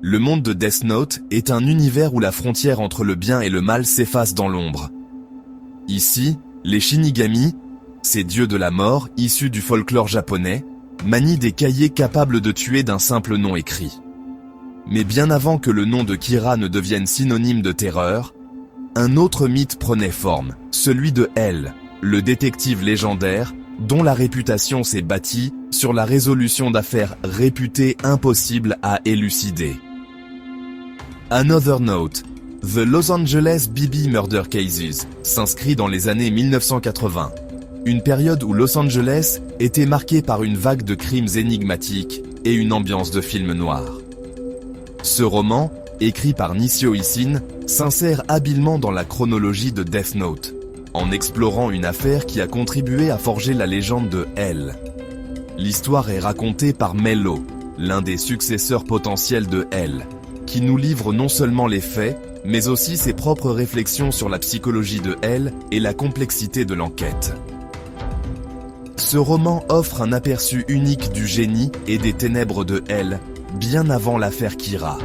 Le monde de Death Note est un univers où la frontière entre le bien et le mal s'efface dans l'ombre. Ici, les Shinigami, ces dieux de la mort issus du folklore japonais, manient des cahiers capables de tuer d'un simple nom écrit. Mais bien avant que le nom de Kira ne devienne synonyme de terreur, un autre mythe prenait forme, celui de L, le détective légendaire, dont la réputation s'est bâtie sur la résolution d'affaires réputées impossibles à élucider. Another Note, The Los Angeles BB Murder Cases, s'inscrit dans les années 1980, une période où Los Angeles était marquée par une vague de crimes énigmatiques et une ambiance de film noir. Ce roman, écrit par Nishio Isin, s'insère habilement dans la chronologie de Death Note, en explorant une affaire qui a contribué à forger la légende de L. L'histoire est racontée par Mello, l'un des successeurs potentiels de L, qui nous livre non seulement les faits, mais aussi ses propres réflexions sur la psychologie de L et la complexité de l'enquête. Ce roman offre un aperçu unique du génie et des ténèbres de L, bien avant l'affaire Kira.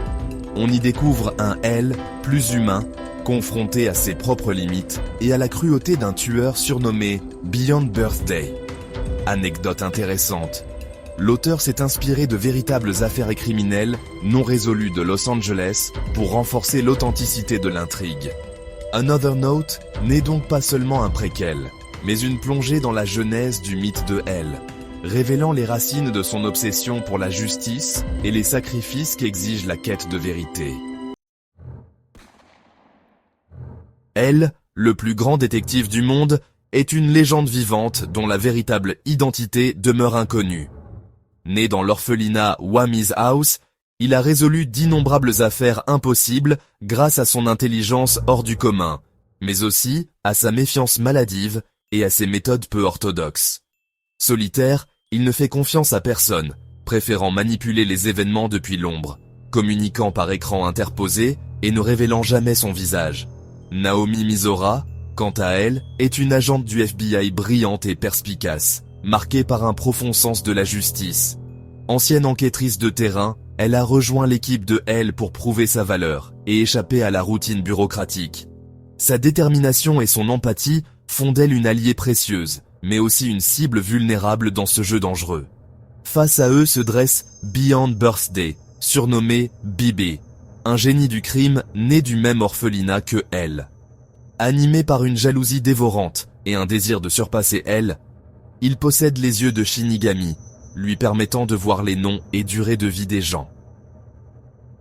On y découvre un L plus humain, confronté à ses propres limites et à la cruauté d'un tueur surnommé Beyond Birthday. Anecdote intéressante. L'auteur s'est inspiré de véritables affaires criminelles non résolues de Los Angeles pour renforcer l'authenticité de l'intrigue. Another Note n'est donc pas seulement un préquel, mais une plongée dans la genèse du mythe de L, révélant les racines de son obsession pour la justice et les sacrifices qu'exige la quête de vérité. L, le plus grand détective du monde, est une légende vivante dont la véritable identité demeure inconnue. Né dans l'orphelinat Whamy's House, il a résolu d'innombrables affaires impossibles grâce à son intelligence hors du commun, mais aussi à sa méfiance maladive et à ses méthodes peu orthodoxes. Solitaire, il ne fait confiance à personne, préférant manipuler les événements depuis l'ombre, communiquant par écran interposé et ne révélant jamais son visage. Naomi Misora, quant à elle, est une agente du FBI brillante et perspicace, marquée par un profond sens de la justice. Ancienne enquêtrice de terrain, elle a rejoint l'équipe de L pour prouver sa valeur et échapper à la routine bureaucratique. Sa détermination et son empathie font d'elle une alliée précieuse, mais aussi une cible vulnérable dans ce jeu dangereux. Face à eux se dresse Beyond Birthday, surnommé BB, un génie du crime né du même orphelinat que L. Animé par une jalousie dévorante et un désir de surpasser L, il possède les yeux de Shinigami, lui permettant de voir les noms et durées de vie des gens.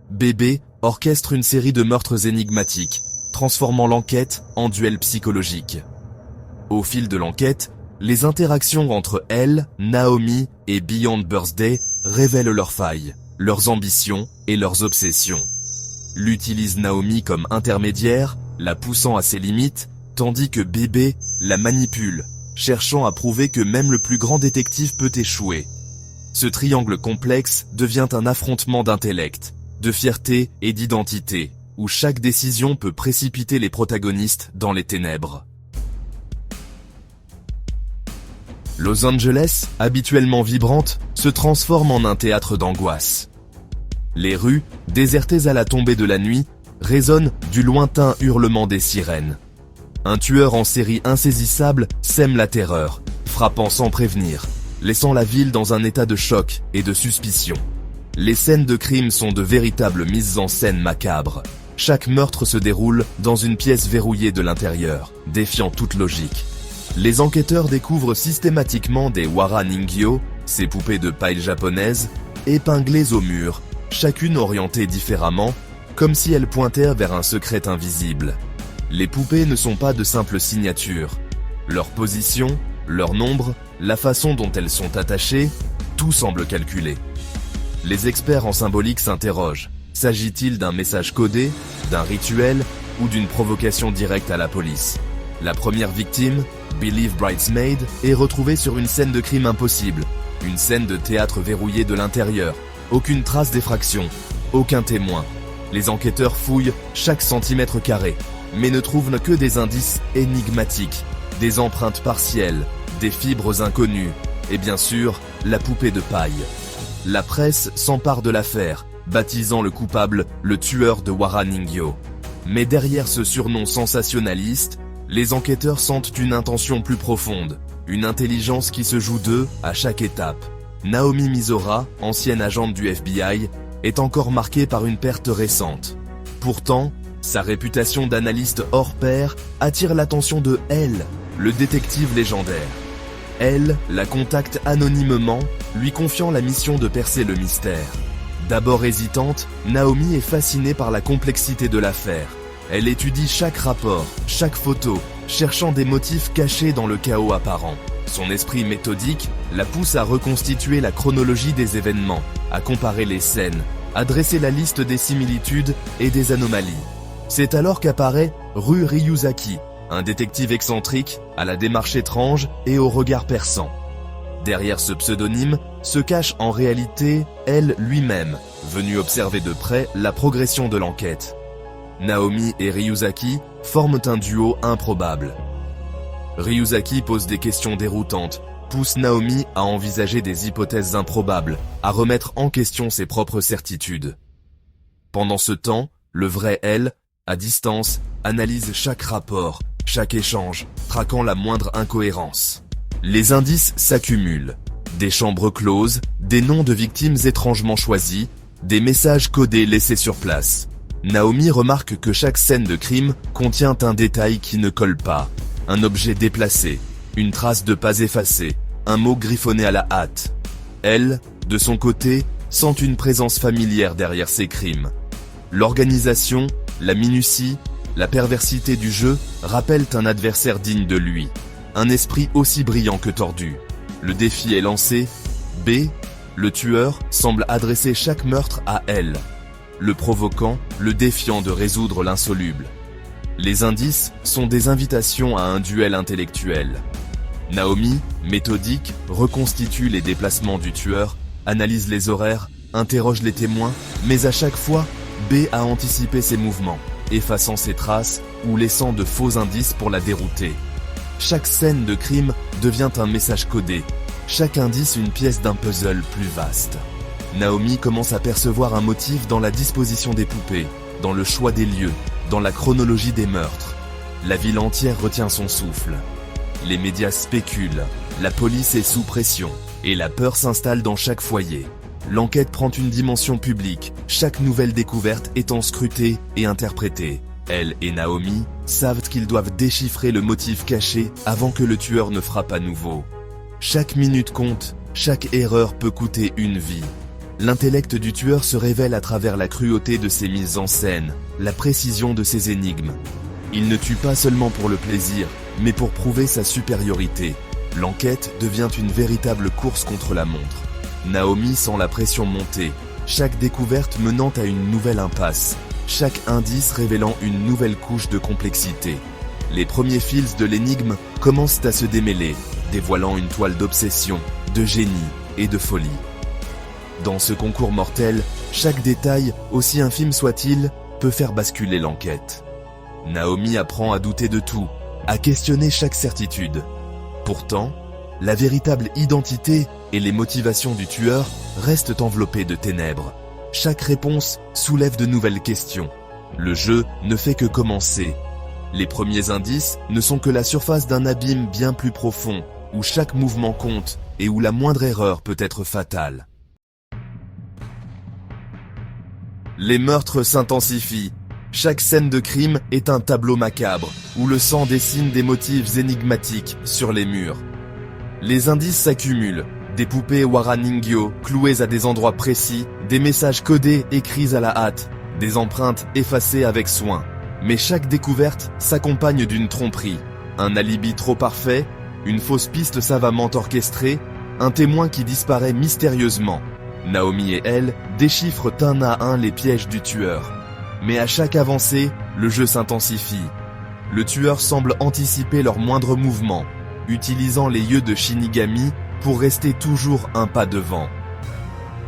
BB orchestre une série de meurtres énigmatiques, transformant l'enquête en duel psychologique. Au fil de l'enquête, les interactions entre L, Naomi et Beyond Birthday révèlent leurs failles, leurs ambitions et leurs obsessions. L'utilise Naomi comme intermédiaire, la poussant à ses limites, tandis que BB la manipule, cherchant à prouver que même le plus grand détective peut échouer. Ce triangle complexe devient un affrontement d'intellect, de fierté et d'identité, où chaque décision peut précipiter les protagonistes dans les ténèbres. Los Angeles, habituellement vibrante, se transforme en un théâtre d'angoisse. Les rues, désertées à la tombée de la nuit, résonnent du lointain hurlement des sirènes. Un tueur en série insaisissable sème la terreur, frappant sans prévenir, laissant la ville dans un état de choc et de suspicion. Les scènes de crime sont de véritables mises en scène macabres. Chaque meurtre se déroule dans une pièce verrouillée de l'intérieur, défiant toute logique. Les enquêteurs découvrent systématiquement des Wara Ningyo, ces poupées de paille japonaises, épinglées au mur, chacune orientée différemment, comme si elles pointaient vers un secret invisible. Les poupées ne sont pas de simples signatures. Leur position, leur nombre, la façon dont elles sont attachées, tout semble calculé. Les experts en symbolique s'interrogent. S'agit-il d'un message codé, d'un rituel ou d'une provocation directe à la police? La première victime, Believe Bridesmaid, est retrouvée sur une scène de crime impossible. Une scène de théâtre verrouillée de l'intérieur. Aucune trace d'effraction, aucun témoin. Les enquêteurs fouillent chaque centimètre carré, mais ne trouvent que des indices énigmatiques, des empreintes partielles, des fibres inconnues, et bien sûr, la poupée de paille. La presse s'empare de l'affaire, baptisant le coupable le tueur de Warreningio. Mais derrière ce surnom sensationnaliste, les enquêteurs sentent une intention plus profonde, une intelligence qui se joue d'eux à chaque étape. Naomi Misora, ancienne agente du FBI, est encore marquée par une perte récente. Pourtant, sa réputation d'analyste hors pair attire l'attention de Elle, le détective légendaire. Elle la contacte anonymement, lui confiant la mission de percer le mystère. D'abord hésitante, Naomi est fascinée par la complexité de l'affaire. Elle étudie chaque rapport, chaque photo, cherchant des motifs cachés dans le chaos apparent. Son esprit méthodique la pousse à reconstituer la chronologie des événements, à comparer les scènes, à dresser la liste des similitudes et des anomalies. C'est alors qu'apparaît Ru Ryuzaki, un détective excentrique, à la démarche étrange et au regard perçant. Derrière ce pseudonyme se cache en réalité Elle lui-même, venue observer de près la progression de l'enquête. Naomi et Ryuzaki forment un duo improbable. Ryuzaki pose des questions déroutantes, pousse Naomi à envisager des hypothèses improbables, à remettre en question ses propres certitudes. Pendant ce temps, le vrai Elle, à distance, analyse chaque rapport, chaque échange, traquant la moindre incohérence. Les indices s'accumulent. Des chambres closes, des noms de victimes étrangement choisis, des messages codés laissés sur place. Naomi remarque que chaque scène de crime contient un détail qui ne colle pas. Un objet déplacé, une trace de pas effacée, un mot griffonné à la hâte. Elle, de son côté, sent une présence familière derrière ces crimes. L'organisation, la minutie, la perversité du jeu rappellent un adversaire digne de lui. Un esprit aussi brillant que tordu. Le défi est lancé. B, le tueur, semble adresser chaque meurtre à Elle, le provoquant, le défiant de résoudre l'insoluble. Les indices sont des invitations à un duel intellectuel. Naomi, méthodique, reconstitue les déplacements du tueur, analyse les horaires, interroge les témoins, mais à chaque fois, B a anticipé ses mouvements, effaçant ses traces ou laissant de faux indices pour la dérouter. Chaque scène de crime devient un message codé, chaque indice une pièce d'un puzzle plus vaste. Naomi commence à percevoir un motif dans la disposition des poupées, dans le choix des lieux, dans la chronologie des meurtres. La ville entière retient son souffle. Les médias spéculent, la police est sous pression, et la peur s'installe dans chaque foyer. L'enquête prend une dimension publique, chaque nouvelle découverte étant scrutée et interprétée. Elle et Naomi savent qu'ils doivent déchiffrer le motif caché avant que le tueur ne frappe à nouveau. Chaque minute compte, chaque erreur peut coûter une vie. L'intellect du tueur se révèle à travers la cruauté de ses mises en scène, la précision de ses énigmes. Il ne tue pas seulement pour le plaisir, mais pour prouver sa supériorité. L'enquête devient une véritable course contre la montre. Naomi sent la pression monter, chaque découverte menant à une nouvelle impasse, chaque indice révélant une nouvelle couche de complexité. Les premiers fils de l'énigme commencent à se démêler, dévoilant une toile d'obsession, de génie et de folie. Dans ce concours mortel, chaque détail, aussi infime soit-il, peut faire basculer l'enquête. Naomi apprend à douter de tout, à questionner chaque certitude. Pourtant, la véritable identité et les motivations du tueur restent enveloppées de ténèbres. Chaque réponse soulève de nouvelles questions. Le jeu ne fait que commencer. Les premiers indices ne sont que la surface d'un abîme bien plus profond, où chaque mouvement compte et où la moindre erreur peut être fatale. Les meurtres s'intensifient. Chaque scène de crime est un tableau macabre, où le sang dessine des motifs énigmatiques sur les murs. Les indices s'accumulent, des poupées Warreningio clouées à des endroits précis, des messages codés écrits à la hâte, des empreintes effacées avec soin. Mais chaque découverte s'accompagne d'une tromperie, un alibi trop parfait, une fausse piste savamment orchestrée, un témoin qui disparaît mystérieusement. Naomi et Elle déchiffrent un à un les pièges du tueur. Mais à chaque avancée, le jeu s'intensifie. Le tueur semble anticiper leurs moindres mouvements, utilisant les yeux de Shinigami pour rester toujours un pas devant.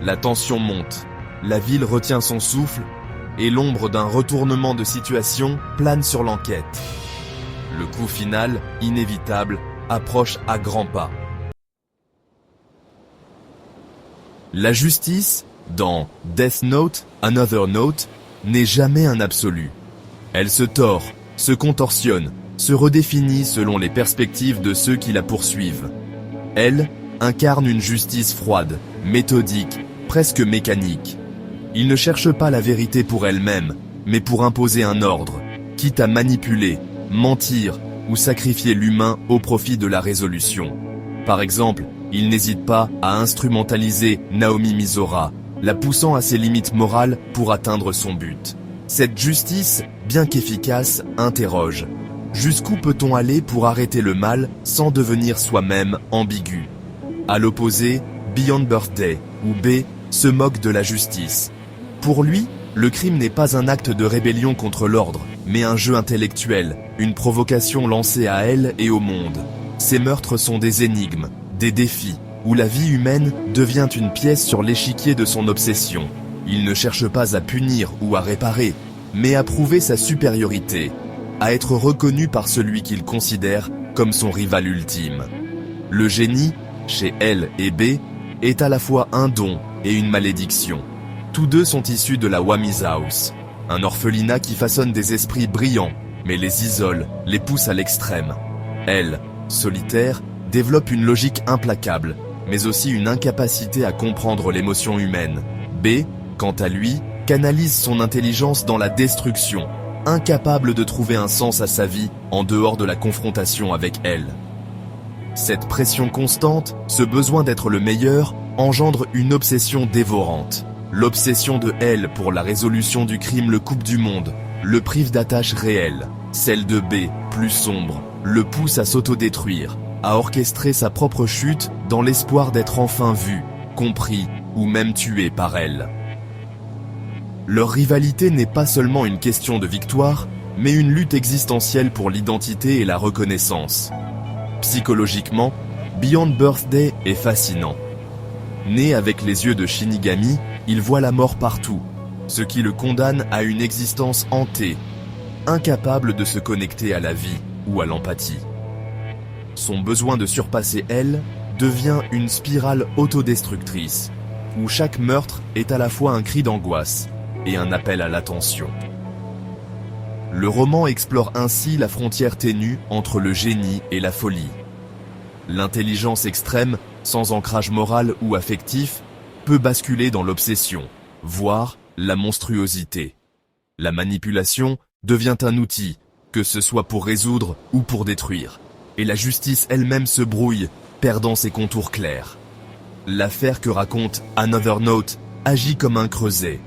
La tension monte, la ville retient son souffle, et l'ombre d'un retournement de situation plane sur l'enquête. Le coup final, inévitable, approche à grands pas. La justice, dans Death Note, Another Note, n'est jamais un absolu. Elle se tord, se contorsionne, se redéfinit selon les perspectives de ceux qui la poursuivent. Elle incarne une justice froide, méthodique, presque mécanique. Il ne cherche pas la vérité pour elle-même, mais pour imposer un ordre, quitte à manipuler, mentir ou sacrifier l'humain au profit de la résolution. Par exemple, il n'hésite pas à instrumentaliser Naomi Misora, la poussant à ses limites morales pour atteindre son but. Cette justice, bien qu'efficace, interroge. Jusqu'où peut-on aller pour arrêter le mal sans devenir soi-même ambigu? À l'opposé, Beyond Birthday, ou B, se moque de la justice. Pour lui, le crime n'est pas un acte de rébellion contre l'ordre, mais un jeu intellectuel, une provocation lancée à elle et au monde. Ces meurtres sont des énigmes, des défis, où la vie humaine devient une pièce sur l'échiquier de son obsession. Il ne cherche pas à punir ou à réparer, mais à prouver sa supériorité, à être reconnu par celui qu'il considère comme son rival ultime. Le génie, chez L et B, est à la fois un don et une malédiction. Tous deux sont issus de la Whamy's House, un orphelinat qui façonne des esprits brillants, mais les isole, les pousse à l'extrême. Elle, solitaire, développe une logique implacable, mais aussi une incapacité à comprendre l'émotion humaine. B, quant à lui, canalise son intelligence dans la destruction, incapable de trouver un sens à sa vie en dehors de la confrontation avec elle. Cette pression constante, ce besoin d'être le meilleur, engendre une obsession dévorante. L'obsession de L pour la résolution du crime le coupe du monde, le prive d'attache réelle. Celle de B, plus sombre, le pousse à s'autodétruire, à orchestrer sa propre chute dans l'espoir d'être enfin vu, compris ou même tué par elle. Leur rivalité n'est pas seulement une question de victoire, mais une lutte existentielle pour l'identité et la reconnaissance. Psychologiquement, Beyond Birthday est fascinant. Né avec les yeux de Shinigami, il voit la mort partout, ce qui le condamne à une existence hantée, incapable de se connecter à la vie ou à l'empathie. Son besoin de surpasser elle devient une spirale autodestructrice, où chaque meurtre est à la fois un cri d'angoisse et un appel à l'attention. Le roman explore ainsi la frontière ténue entre le génie et la folie. L'intelligence extrême, sans ancrage moral ou affectif, peut basculer dans l'obsession, voire la monstruosité. La manipulation devient un outil, que ce soit pour résoudre ou pour détruire. Et la justice elle-même se brouille, perdant ses contours clairs. L'affaire que raconte Another Note agit comme un creuset.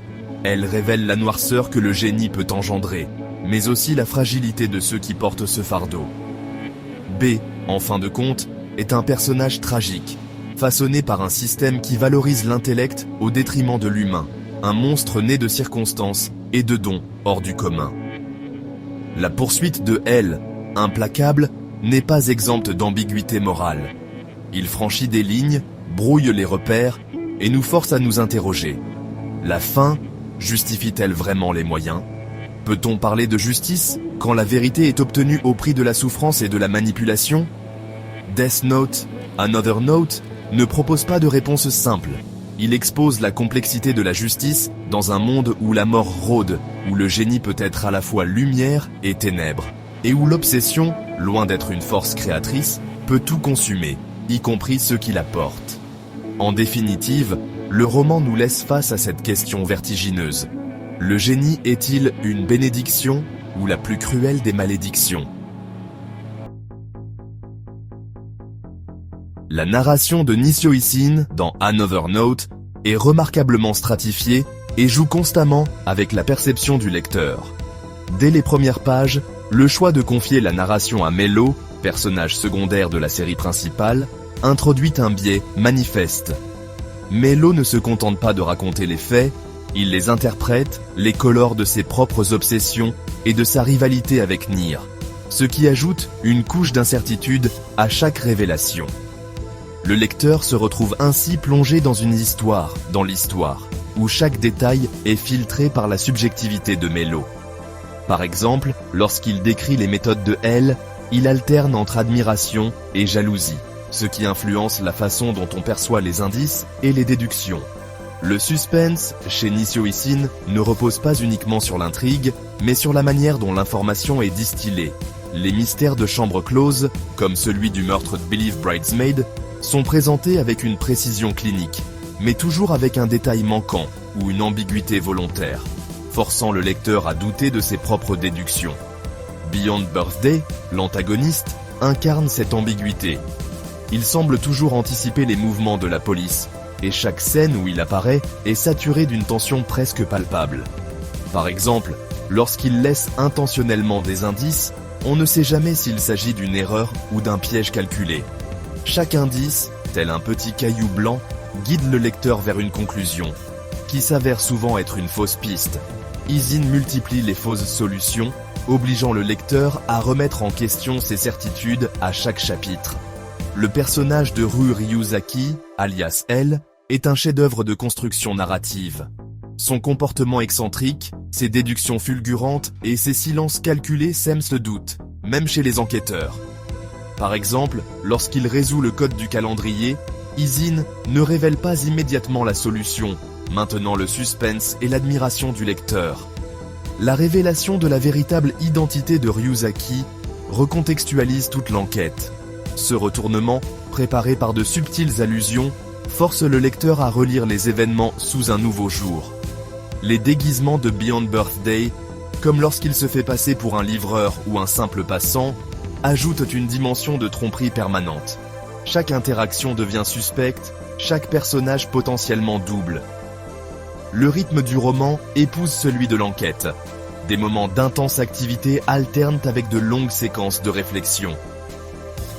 Elle révèle la noirceur que le génie peut engendrer, mais aussi la fragilité de ceux qui portent ce fardeau. B, en fin de compte, est un personnage tragique, façonné par un système qui valorise l'intellect au détriment de l'humain, un monstre né de circonstances et de dons hors du commun. La poursuite de L, implacable, n'est pas exempte d'ambiguïté morale. Il franchit des lignes, brouille les repères et nous force à nous interroger. La fin justifie-t-elle vraiment les moyens? Peut-on parler de justice quand la vérité est obtenue au prix de la souffrance et de la manipulation? Death Note, Another Note, ne propose pas de réponse simple. Il expose la complexité de la justice dans un monde où la mort rôde, où le génie peut être à la fois lumière et ténèbres, et où l'obsession, loin d'être une force créatrice, peut tout consumer, y compris ceux qui la portent. En définitive, le roman nous laisse face à cette question vertigineuse. Le génie est-il une bénédiction ou la plus cruelle des malédictions? La narration de Nishio Ishin dans Another Note est remarquablement stratifiée et joue constamment avec la perception du lecteur. Dès les premières pages, le choix de confier la narration à Mello, personnage secondaire de la série principale, introduit un biais manifeste. Mello ne se contente pas de raconter les faits, il les interprète, les colore de ses propres obsessions et de sa rivalité avec Nier, ce qui ajoute une couche d'incertitude à chaque révélation. Le lecteur se retrouve ainsi plongé dans une histoire, dans l'histoire, où chaque détail est filtré par la subjectivité de Mello. Par exemple, lorsqu'il décrit les méthodes de L, il alterne entre admiration et jalousie, ce qui influence la façon dont on perçoit les indices et les déductions. Le suspense, chez Nishio Ishin, ne repose pas uniquement sur l'intrigue, mais sur la manière dont l'information est distillée. Les mystères de chambre close, comme celui du meurtre de Believe Bridesmaid, sont présentés avec une précision clinique, mais toujours avec un détail manquant ou une ambiguïté volontaire, forçant le lecteur à douter de ses propres déductions. Beyond Birthday, l'antagoniste, incarne cette ambiguïté. Il semble toujours anticiper les mouvements de la police, et chaque scène où il apparaît est saturée d'une tension presque palpable. Par exemple, lorsqu'il laisse intentionnellement des indices, on ne sait jamais s'il s'agit d'une erreur ou d'un piège calculé. Chaque indice, tel un petit caillou blanc, guide le lecteur vers une conclusion, qui s'avère souvent être une fausse piste. Ishin multiplie les fausses solutions, obligeant le lecteur à remettre en question ses certitudes à chaque chapitre. Le personnage de Ru Ryuzaki, alias L, est un chef-d'œuvre de construction narrative. Son comportement excentrique, ses déductions fulgurantes et ses silences calculés sèment le doute, même chez les enquêteurs. Par exemple, lorsqu'il résout le code du calendrier, Ishin ne révèle pas immédiatement la solution, maintenant le suspense et l'admiration du lecteur. La révélation de la véritable identité de Ryuzaki recontextualise toute l'enquête. Ce retournement, préparé par de subtiles allusions, force le lecteur à relire les événements sous un nouveau jour. Les déguisements de Beyond Birthday, comme lorsqu'il se fait passer pour un livreur ou un simple passant, ajoutent une dimension de tromperie permanente. Chaque interaction devient suspecte, chaque personnage potentiellement double. Le rythme du roman épouse celui de l'enquête. Des moments d'intense activité alternent avec de longues séquences de réflexion.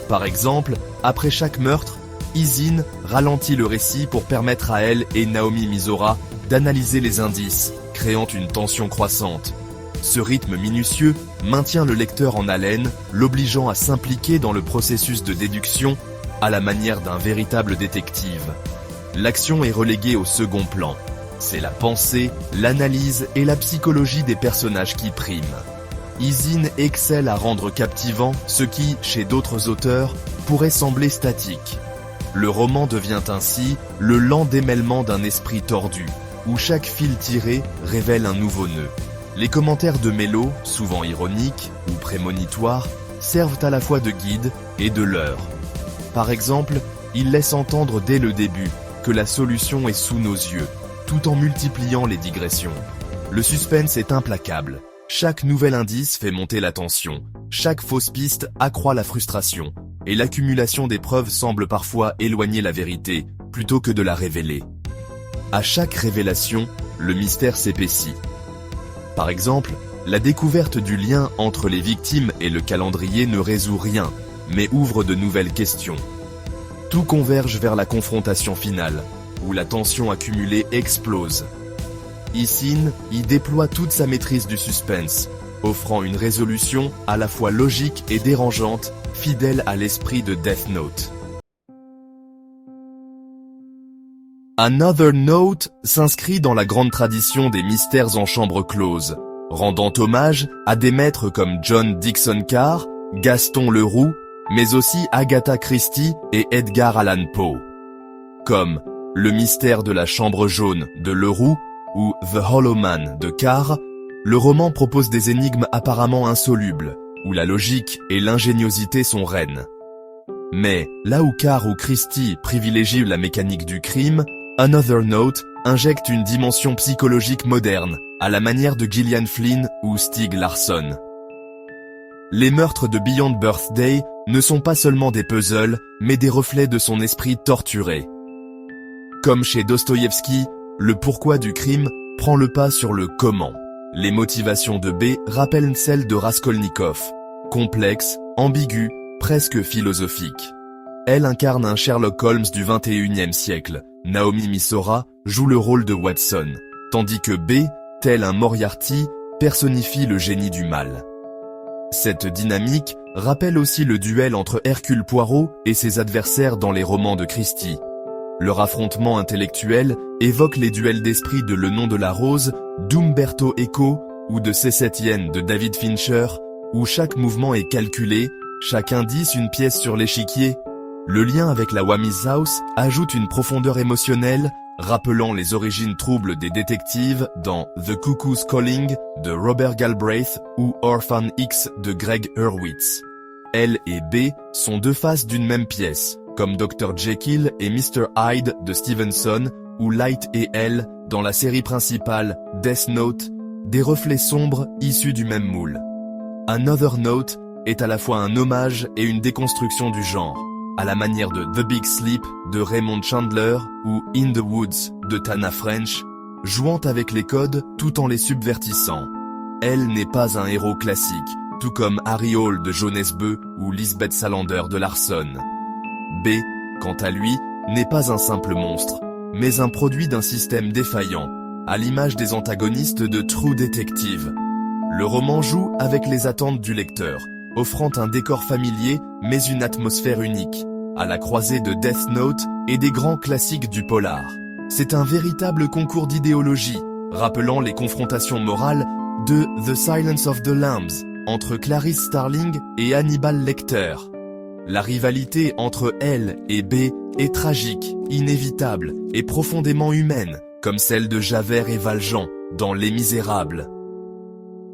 Par exemple, après chaque meurtre, Ishin ralentit le récit pour permettre à elle et Naomi Misora d'analyser les indices, créant une tension croissante. Ce rythme minutieux maintient le lecteur en haleine, l'obligeant à s'impliquer dans le processus de déduction à la manière d'un véritable détective. L'action est reléguée au second plan. C'est la pensée, l'analyse et la psychologie des personnages qui priment. Ishin excelle à rendre captivant ce qui, chez d'autres auteurs, pourrait sembler statique. Le roman devient ainsi le lent démêlement d'un esprit tordu, où chaque fil tiré révèle un nouveau nœud. Les commentaires de Mello, souvent ironiques ou prémonitoires, servent à la fois de guide et de leurre. Par exemple, il laisse entendre dès le début que la solution est sous nos yeux, tout en multipliant les digressions. Le suspense est implacable. Chaque nouvel indice fait monter la tension, chaque fausse piste accroît la frustration, et l'accumulation des preuves semble parfois éloigner la vérité, plutôt que de la révéler. À chaque révélation, le mystère s'épaissit. Par exemple, la découverte du lien entre les victimes et le calendrier ne résout rien, mais ouvre de nouvelles questions. Tout converge vers la confrontation finale, où la tension accumulée explose. Ishin y déploie toute sa maîtrise du suspense, offrant une résolution à la fois logique et dérangeante, fidèle à l'esprit de Death Note. Another Note s'inscrit dans la grande tradition des mystères en chambre close, rendant hommage à des maîtres comme John Dickson Carr, Gaston Leroux, mais aussi Agatha Christie et Edgar Allan Poe. Comme Le mystère de la chambre jaune de Leroux ou The Hollow Man de Carr, le roman propose des énigmes apparemment insolubles, où la logique et l'ingéniosité sont reines. Mais, là où Carr ou Christie privilégient la mécanique du crime, Another Note injecte une dimension psychologique moderne, à la manière de Gillian Flynn ou Stieg Larsson. Les meurtres de Beyond Birthday ne sont pas seulement des puzzles, mais des reflets de son esprit torturé. Comme chez Dostoïevski, le pourquoi du crime prend le pas sur le comment. Les motivations de B rappellent celles de Raskolnikov, complexes, ambiguës, presque philosophiques. Elle incarne un Sherlock Holmes du XXIe siècle. Naomi Misora joue le rôle de Watson, tandis que B, tel un Moriarty, personnifie le génie du mal. Cette dynamique rappelle aussi le duel entre Hercule Poirot et ses adversaires dans les romans de Christie. Leur affrontement intellectuel évoque les duels d'esprit de Le nom de la rose d'Umberto Eco ou de C7 de David Fincher, où chaque mouvement est calculé, chaque indice une pièce sur l'échiquier. Le lien avec la Whamy's House ajoute une profondeur émotionnelle, rappelant les origines troubles des détectives dans The Cuckoo's Calling de Robert Galbraith ou Orphan X de Greg Hurwitz. L et B sont deux faces d'une même pièce, comme Dr. Jekyll et Mr. Hyde de Stevenson ou Light et L dans la série principale Death Note, des reflets sombres issus du même moule. Another Note est à la fois un hommage et une déconstruction du genre, à la manière de The Big Sleep de Raymond Chandler ou In the Woods de Tana French, jouant avec les codes tout en les subvertissant. Elle n'est pas un héros classique, tout comme Harry Hole de Jonas Beu ou Lisbeth Salander de Larson. B, quant à lui, n'est pas un simple monstre, mais un produit d'un système défaillant, à l'image des antagonistes de True Detective. Le roman joue avec les attentes du lecteur, offrant un décor familier mais une atmosphère unique, à la croisée de Death Note et des grands classiques du polar. C'est un véritable concours d'idéologie, rappelant les confrontations morales de The Silence of the Lambs entre Clarice Starling et Hannibal Lecter. La rivalité entre L et B est tragique, inévitable et profondément humaine, comme celle de Javert et Valjean dans Les Misérables.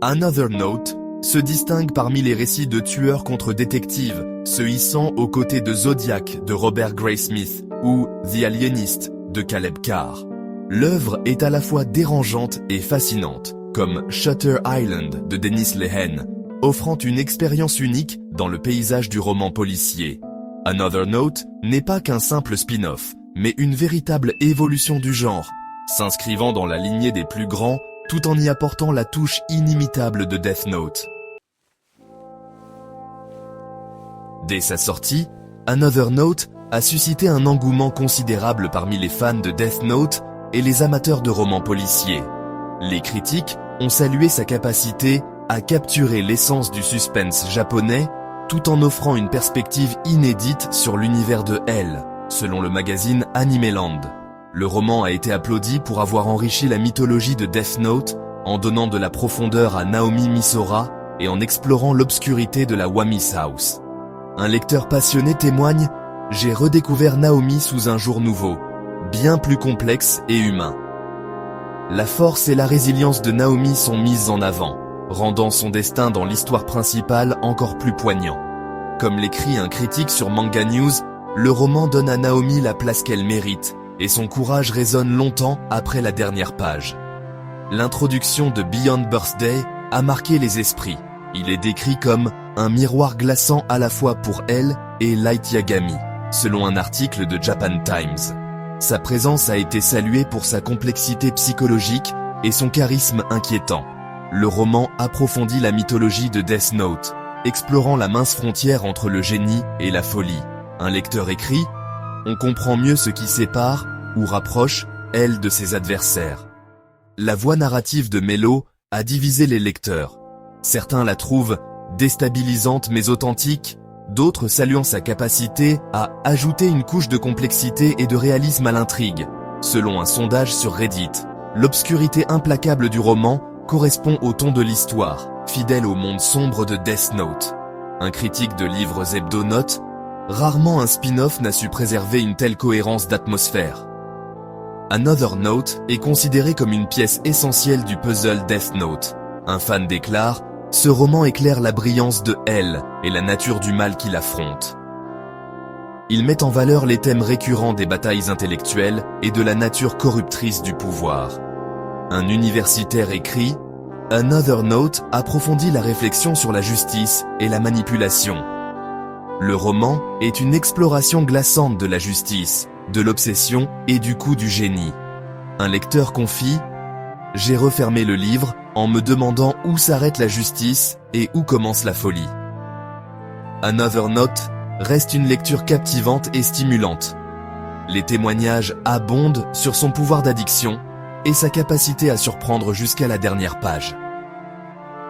Another Note se distingue parmi les récits de tueurs contre détectives, se hissant aux côtés de Zodiac de Robert Graysmith ou The Alienist de Caleb Carr. L'œuvre est à la fois dérangeante et fascinante, comme Shutter Island de Dennis Lehane, offrant une expérience unique dans le paysage du roman policier. Another Note n'est pas qu'un simple spin-off, mais une véritable évolution du genre, s'inscrivant dans la lignée des plus grands tout en y apportant la touche inimitable de Death Note. Dès sa sortie, Another Note a suscité un engouement considérable parmi les fans de Death Note et les amateurs de romans policiers. Les critiques ont salué sa capacité à capturer l'essence du suspense japonais tout en offrant une perspective inédite sur l'univers de L, selon le magazine Animeland. Le roman a été applaudi pour avoir enrichi la mythologie de Death Note en donnant de la profondeur à Naomi Misora et en explorant l'obscurité de la Wami's House. Un lecteur passionné témoigne « J'ai redécouvert Naomi sous un jour nouveau, bien plus complexe et humain. » La force et la résilience de Naomi sont mises en avant, rendant son destin dans l'histoire principale encore plus poignant. Comme l'écrit un critique sur Manga News, le roman donne à Naomi la place qu'elle mérite, et son courage résonne longtemps après la dernière page. L'introduction de Beyond Birthday a marqué les esprits. Il est décrit comme un miroir glaçant à la fois pour elle et Light Yagami, selon un article de Japan Times. Sa présence a été saluée pour sa complexité psychologique et son charisme inquiétant. Le roman approfondit la mythologie de Death Note, explorant la mince frontière entre le génie et la folie. Un lecteur écrit « On comprend mieux ce qui sépare ou rapproche elle de ses adversaires ». La voix narrative de Mello a divisé les lecteurs. Certains la trouvent déstabilisante mais authentique, d'autres saluant sa capacité à ajouter une couche de complexité et de réalisme à l'intrigue. Selon un sondage sur Reddit, l'obscurité implacable du roman correspond au ton de l'histoire, fidèle au monde sombre de Death Note. Un critique de livres hebdo note, rarement un spin-off n'a su préserver une telle cohérence d'atmosphère. Another Note est considéré comme une pièce essentielle du puzzle Death Note. Un fan déclare « Ce roman éclaire la brillance de L et la nature du mal qu'il affronte. » Il met en valeur les thèmes récurrents des batailles intellectuelles et de la nature corruptrice du pouvoir. Un universitaire écrit « Another Note approfondit la réflexion sur la justice et la manipulation. » Le roman est une exploration glaçante de la justice, de l'obsession et du coup du génie. Un lecteur confie « J'ai refermé le livre en me demandant où s'arrête la justice et où commence la folie. » Another Note reste une lecture captivante et stimulante. Les témoignages abondent sur son pouvoir d'addiction et sa capacité à surprendre jusqu'à la dernière page.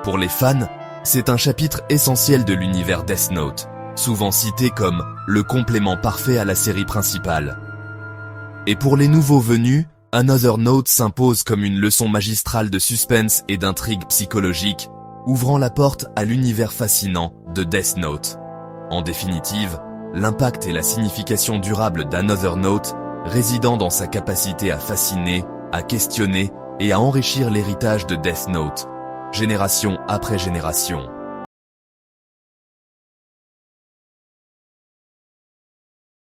Pour les fans, c'est un chapitre essentiel de l'univers Death Note, souvent cité comme le complément parfait à la série principale. Et pour les nouveaux venus, Another Note s'impose comme une leçon magistrale de suspense et d'intrigue psychologique, ouvrant la porte à l'univers fascinant de Death Note. En définitive, l'impact et la signification durable d'Another Note résidant dans sa capacité à fasciner, à questionner et à enrichir l'héritage de Death Note, génération après génération.